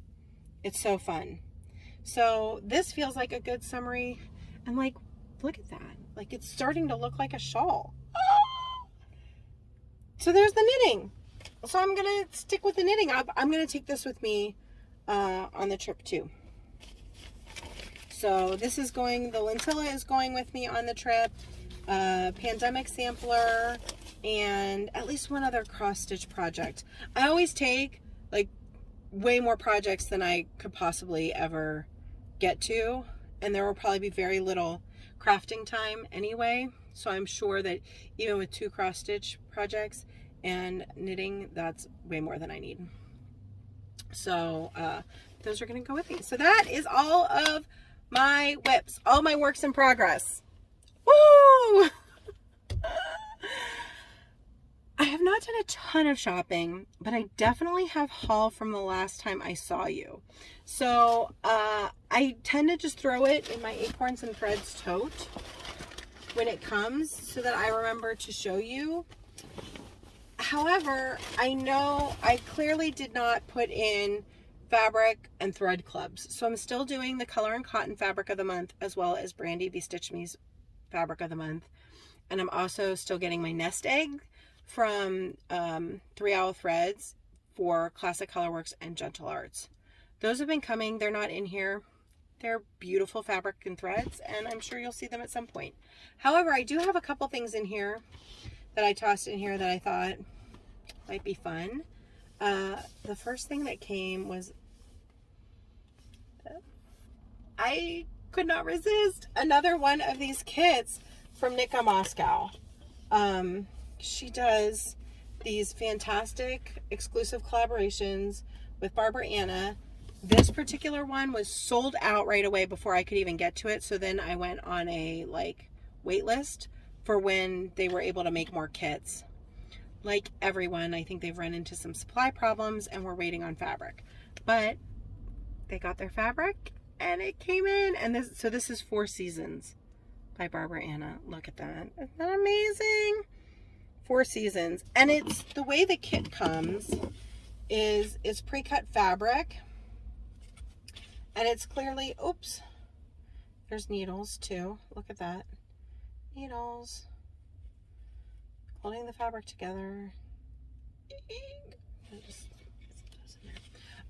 It's so fun. So this feels like a good summary. And like, look at that. Like it's starting to look like a shawl. Oh! So there's the knitting. So I'm going to stick with the knitting. I'm going to take this with me on the trip too. So this is going, the lentilla is going with me on the trip, pandemic sampler, and at least one other cross stitch project. I always take like way more projects than I could possibly ever get to, and there will probably be very little crafting time anyway. So I'm sure that even with 2 cross stitch projects and knitting, that's way more than I need. So those are going to go with me. So that is all of my whips, all my works in progress. Woo! I have not done a ton of shopping, but I definitely have haul from the last time I saw you. So I tend to just throw it in my Acorns and Threads tote when it comes so that I remember to show you. However, I know I clearly did not put in fabric and thread clubs. So I'm still doing the Color and Cotton Fabric of the Month as well as Brandy B. Stitch Me's Fabric of the Month. And I'm also still getting my nest egg from 3 Owl Threads for Classic Colorworks and Gentle Arts. Those have been coming. They're not in here. They're beautiful fabric and threads, and I'm sure you'll see them at some point. However, I do have a couple things in here that I tossed in here that I thought might be fun. The first thing that came was, I could not resist, another one of these kits from Nika Moscow. She does these fantastic exclusive collaborations with Barbara Anna. This particular one was sold out right away before I could even get to it. So then I went on a like wait list for when they were able to make more kits. Like everyone, I think they've run into some supply problems and we're waiting on fabric. But they got their fabric and it came in. And this is 4 Seasons by Barbara Anna. Look at that. Isn't that amazing? 4 Seasons. And it's the way the kit comes is it's pre-cut fabric. And it's clearly, oops, there's needles too. Look at that. Needles. Holding the fabric together.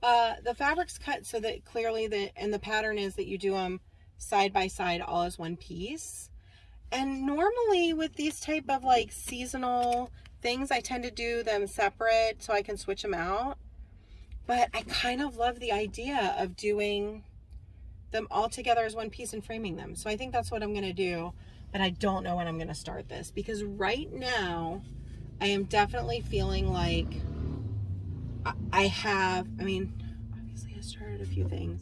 The fabric's cut so that clearly the pattern is that you do them side by side all as one piece. And normally with these type of like seasonal things, I tend to do them separate so I can switch them out. But I kind of love the idea of doing them all together as one piece and framing them. So I think that's what I'm going to do. But I don't know when I'm going to start this. Because right now, I am definitely feeling like obviously I started a few things.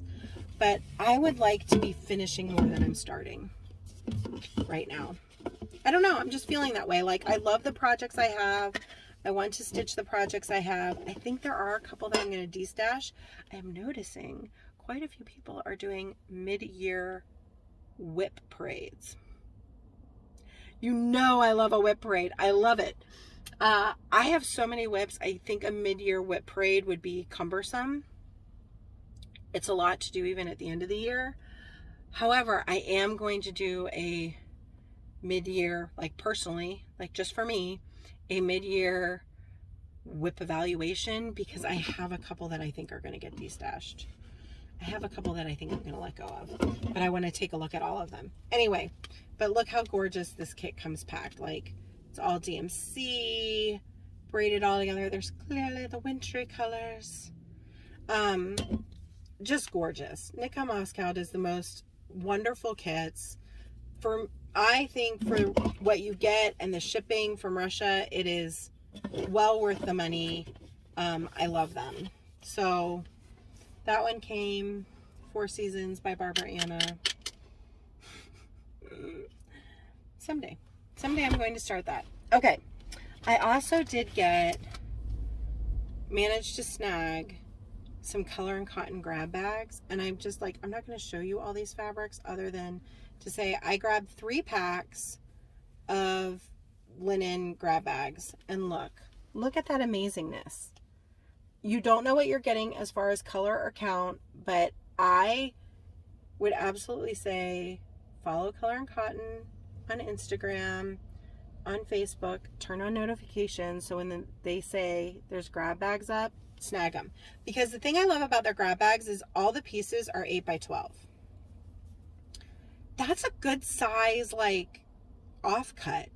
But I would like to be finishing more than I'm starting. right now. I don't know. I'm just feeling that way. Like, I love the projects I have. I want to stitch the projects I have. I think there are a couple that I'm going to destash. I am noticing quite a few people are doing mid-year whip parades. You know I love a whip parade. I love it. I have so many whips. I think a mid-year whip parade would be cumbersome. It's a lot to do even at the end of the year. However, I am going to do a mid-year, like personally, like just for me, a mid-year whip evaluation, because I have a couple that I think are going to get destashed. I have a couple that I think I'm going to let go of, but I want to take a look at all of them. Anyway, but look how gorgeous this kit comes packed. Like, it's all DMC, braided all together. There's clearly the wintry colors. Just gorgeous. Nika Moscow does the most wonderful kits. I think for what you get and the shipping from Russia, it is well worth the money. I love them. So that one came, Four Seasons by Barbara Anna. Someday I'm going to start that. Okay. I also did manage to snag some color and cotton grab bags, and I'm just like, I'm not going to show you all these fabrics other than to say I grabbed 3 packs of linen grab bags, and look at that amazingness. You don't know what you're getting as far as color or count, but I would absolutely say follow Color and Cotton on Instagram, on Facebook, turn on notifications so when they say there's grab bags up, snag them. Because the thing I love about their grab bags is all the pieces are 8 by 12. That's a good size, like, offcut.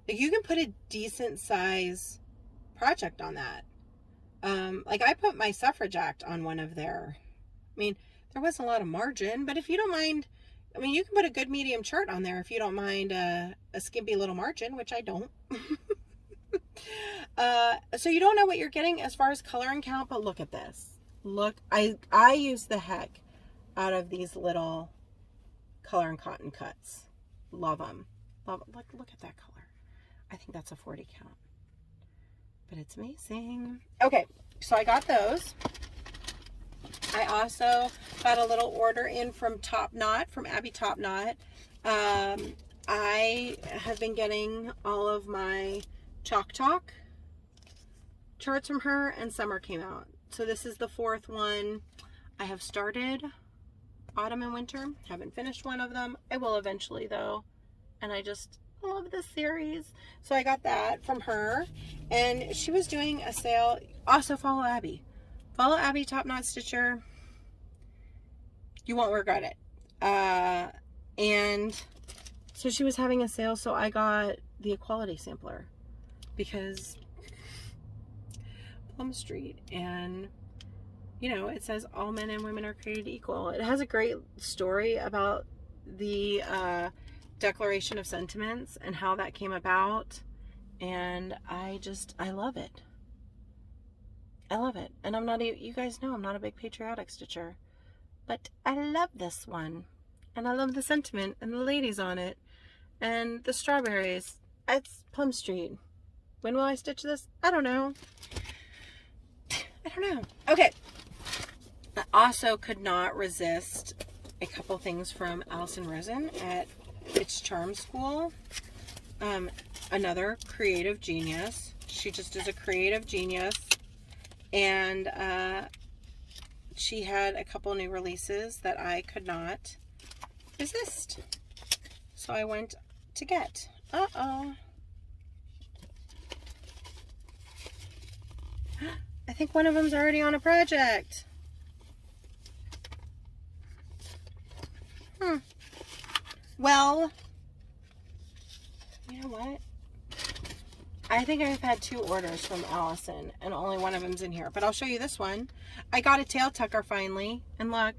Like, you can put a decent size project on that. Like, I put my Suffrage Act on one of their, I mean, there wasn't a lot of margin, but if you don't mind, I mean, you can put a good medium chart on there if you don't mind a skimpy little margin, which I don't. So you don't know what you're getting as far as color and count, but look at this. Look, I use the heck out of these little Color and Cotton cuts. Love them. Love it. Look at that color. I think that's a 40 count. But it's amazing. Okay, so I got those. I also got a little order in from Top Knot, from Abby Top Knot. I have been getting all of my Chalk Talk charts from her, and summer came out. So this is the 4th one. I have started autumn and winter. Haven't finished one of them. I will eventually though. And I just love this series. So I got that from her. And she was doing a sale. Also follow Abby. Follow Abby Top Knot Stitcher. You won't regret it. And so she was having a sale, so I got the Equality Sampler. Because Plum Street, and you know, it says all men and women are created equal. It has a great story about the Declaration of Sentiments and how that came about, and I love it. I love it. And I'm not, you guys know I'm not a big patriotic stitcher, but I love this one, and I love the sentiment and the ladies on it and the strawberries. It's Plum Street. When will I stitch this? I don't know. Okay. I also could not resist a couple things from Allison Rosen at It's Charm School. Another creative genius. She just is a creative genius. And she had a couple new releases that I could not resist. So I went to get. Uh-oh. I think one of them's already on a project. Well, you know what? I think I've had 2 orders from Allison, and only one of them's in here. But I'll show you this one. I got a tail tucker finally, and look.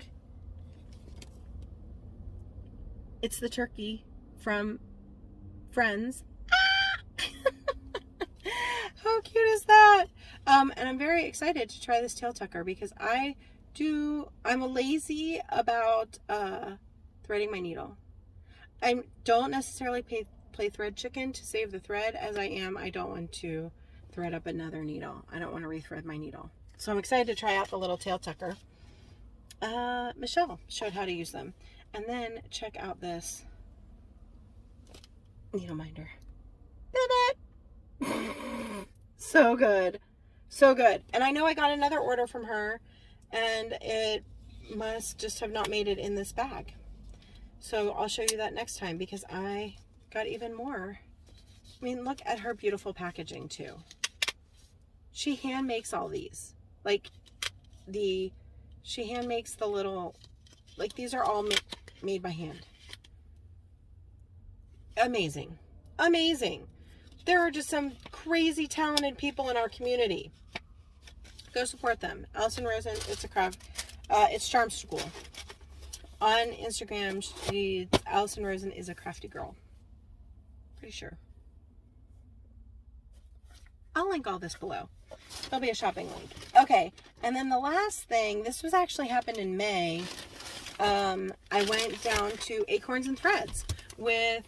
It's the turkey from Friends. How cute is that? And I'm very excited to try this tail tucker because I'm lazy about threading my needle. I don't necessarily play thread chicken to save the thread as I don't want to thread up another needle. I don't want to rethread my needle. So I'm excited to try out the little tail tucker. Michelle showed how to use them. And then check out this needle minder. So good. So good. And I know I got another order from her, and it must just have not made it in this bag. So I'll show you that next time, because I got even more. I mean, look at her beautiful packaging too. She hand makes all these. Like she hand makes the little, like these are all made by hand. Amazing. Amazing. There are just some crazy talented people in our community. Go support them. Allison Rosen, it's Charm School. On Instagram, Allison Rosen is a crafty girl. Pretty sure. I'll link all this below. There'll be a shopping link. Okay, and then the last thing, this was actually happened in May. I went down to Acorns and Threads with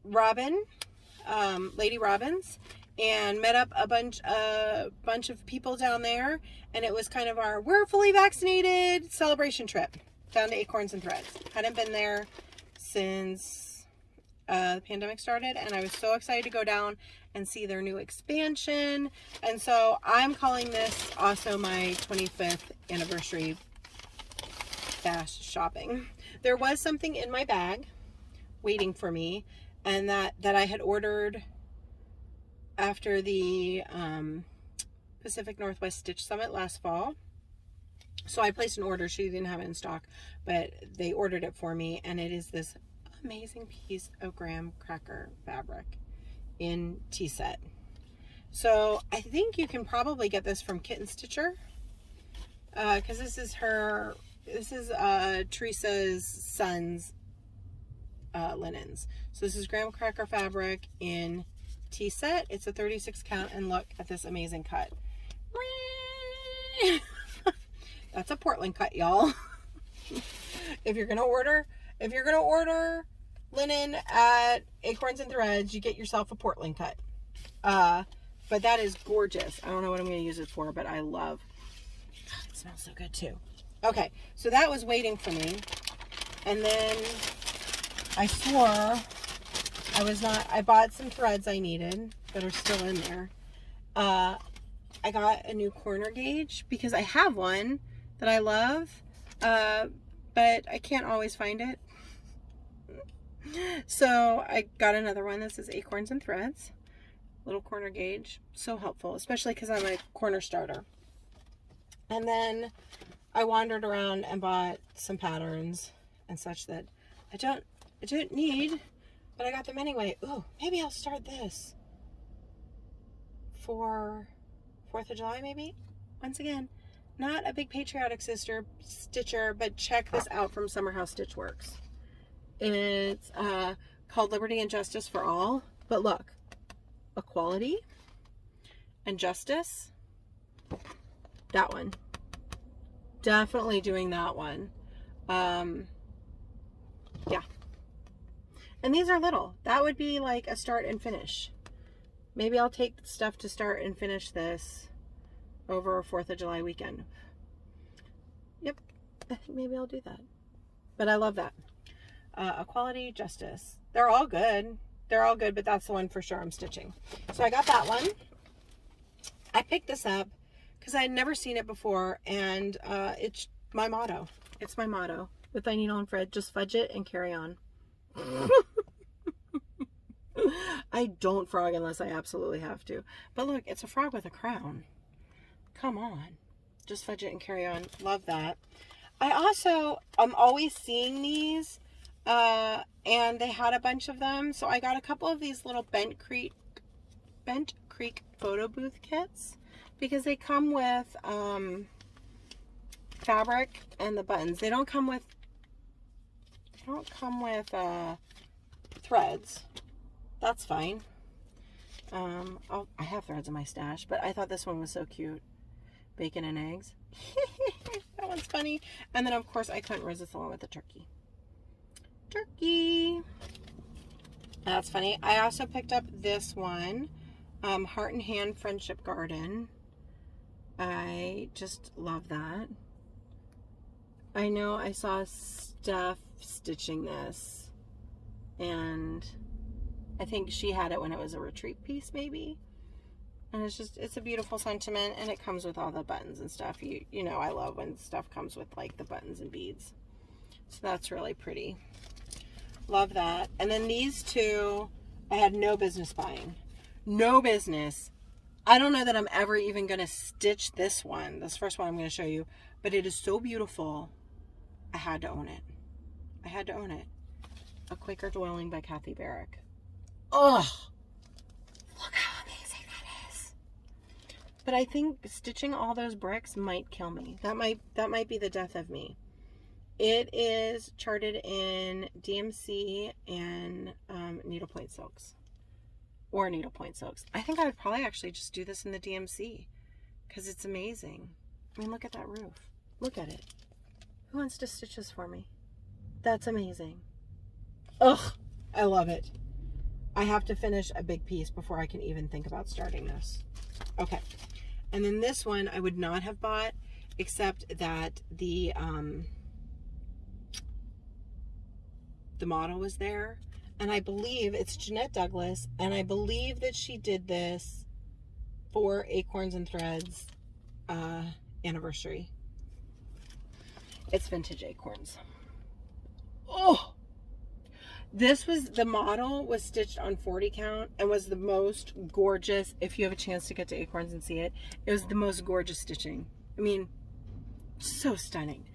Robin, Lady Robbins, and met up a bunch of people down there, and it was kind of our "we're fully vaccinated" celebration trip down to Acorns and Threads. Hadn't been there since the pandemic started, and I was so excited to go down and see their new expansion. And so I'm calling this also my 25th anniversary bash shopping. There was something in my bag waiting for me, and that I had ordered after the Pacific Northwest Stitch Summit last fall. So I placed an order. She didn't have it in stock, but they ordered it for me, and it is this amazing piece of graham cracker fabric in tea set. So I think you can probably get this from Kitten Stitcher, because this is Teresa's son's linens. So this is graham cracker fabric in tea set. It's a 36 count, and look at this amazing cut. That's a Portland cut, y'all. If you're gonna order linen at Acorns and Threads, you get yourself a Portland cut. But that is gorgeous. I don't know what I'm gonna use it for, but I love. It smells so good too. Okay, so that was waiting for me, and then I swore I bought some threads I needed that are still in there. I got a new corner gauge because I have one that I love, but I can't always find it. So I got another one. This is Acorns and Threads. Little corner gauge. So helpful, especially because I'm a corner starter. And then I wandered around and bought some patterns and such that I don't need, but I got them anyway. Ooh, maybe I'll start this for 4th of July, maybe? Once again, not a big patriotic stitcher, but check this out from Summer House Stitchworks. It's called Liberty and Justice for All. But look, equality and justice. That one. Definitely doing that one. Yeah. And these are little. That would be like a start and finish. Maybe I'll take stuff to start and finish this over 4th of July weekend. Yep. I think maybe I'll do that. But I love that. Equality, justice. They're all good. They're all good, but that's the one for sure I'm stitching. So I got that one. I picked this up because I had never seen it before, and it's my motto. It's my motto. With thy needle and thread, just fudge it and carry on. I don't frog unless I absolutely have to. But look, it's a frog with a crown. Come on. Just fudge it and carry on. Love that. I'm always seeing these, and they had a bunch of them. So I got a couple of these little Bent Creek photo booth kits, because they come with fabric and the buttons. They don't come with threads. That's fine. I have threads in my stash, but I thought this one was so cute. Bacon and eggs. That one's funny. And then of course I couldn't resist the one with the turkey. Turkey. That's funny. I also picked up this one, Heart and Hand Friendship Garden. I just love that. I know I saw Steph stitching this, and I think she had it when it was a retreat piece, maybe. And it's a beautiful sentiment, and it comes with all the buttons and stuff. You know, I love when stuff comes with like the buttons and beads. So that's really pretty. Love that. And then these two, I had no business buying. No business. I don't know that I'm ever even going to stitch this one. This first one I'm going to show you. But it is so beautiful. I had to own it. I had to own it. A Quaker Dwelling by Kathy Barrick. Oh, look how amazing that is. But I think stitching all those bricks might kill me. That might be the death of me. It is charted in DMC and needlepoint silks. Or needlepoint silks. I think I would probably actually just do this in the DMC because it's amazing. I mean, look at that roof. Look at it. Who wants to stitch this for me? That's amazing. Ugh, I love it. I have to finish a big piece before I can even think about starting this. Okay. And then this one I would not have bought, except that the model was there. And I believe it's Jeanette Douglas, and I believe that she did this for Acorns and Threads anniversary. It's vintage acorns. Oh, the model was stitched on 40 count and was the most gorgeous. If you have a chance to get to Acorns and see it, it was the most gorgeous stitching. I mean, so stunning.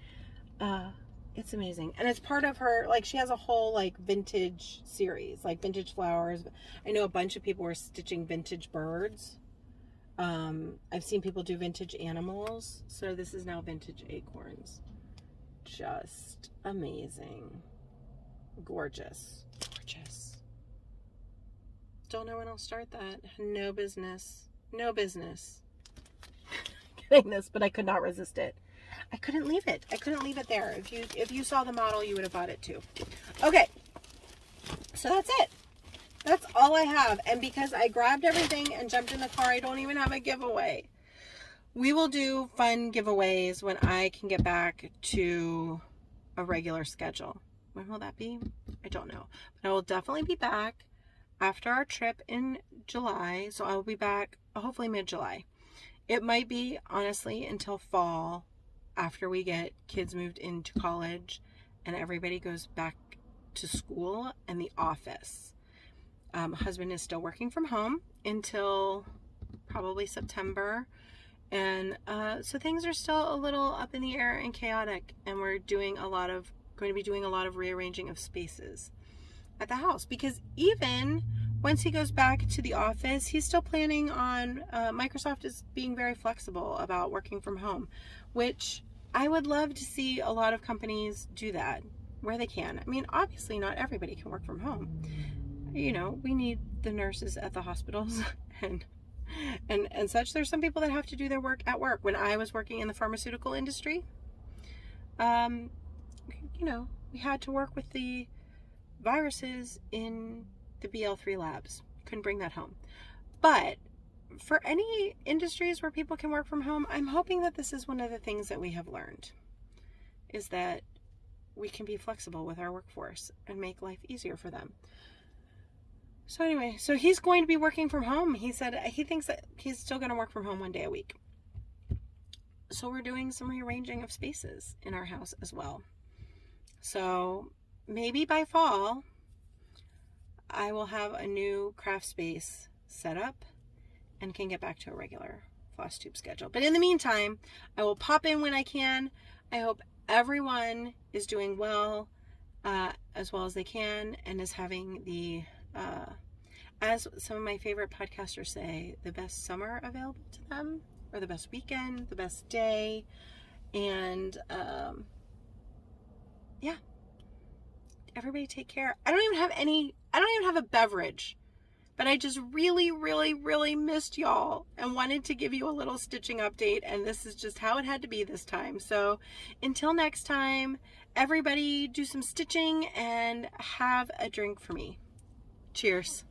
It's amazing. And it's part of her, like, she has a whole, like, vintage series, like vintage flowers. I know a bunch of people were stitching vintage birds. I've seen people do vintage animals. So this is now vintage acorns. Just amazing. Gorgeous. Gorgeous. Don't know when I'll start that. No business. No business. Getting this, but I could not resist it. I couldn't leave it. I couldn't leave it there. If you saw the model, you would have bought it too. Okay. So that's it. That's all I have. And because I grabbed everything and jumped in the car, I don't even have a giveaway. We will do fun giveaways when I can get back to a regular schedule. When will that be? I don't know. But I will definitely be back after our trip in July. So I will be back hopefully mid-July. It might be, honestly, until fall, after we get kids moved into college and everybody goes back to school and the office. Husband is still working from home until probably September. And so things are still a little up in the air and chaotic. And we're going to be doing a lot of rearranging of spaces at the house. Because even once he goes back to the office, he's still planning on, Microsoft is being very flexible about working from home, which I would love to see a lot of companies do that where they can. I mean, obviously not everybody can work from home. You know, we need the nurses at the hospitals and such. There's some people that have to do their work at work. When I was working in the pharmaceutical industry, you know, we had to work with the viruses in the BL3 labs. Couldn't bring that home. But for any industries where people can work from home, I'm hoping that this is one of the things that we have learned, is that we can be flexible with our workforce and make life easier for them. So anyway, so he's going to be working from home. He said he thinks that he's still going to work from home one day a week. So we're doing some rearranging of spaces in our house as well. So maybe by fall, I will have a new craft space set up and can get back to a regular Flosstube schedule. But in the meantime, I will pop in when I can. I hope everyone is doing well as they can, and is having the, as some of my favorite podcasters say, the best summer available to them, or the best weekend, the best day. And yeah, everybody take care. I don't even have a beverage. But I just really, really, really missed y'all and wanted to give you a little stitching update. And this is just how it had to be this time. So until next time, everybody do some stitching and have a drink for me. Cheers.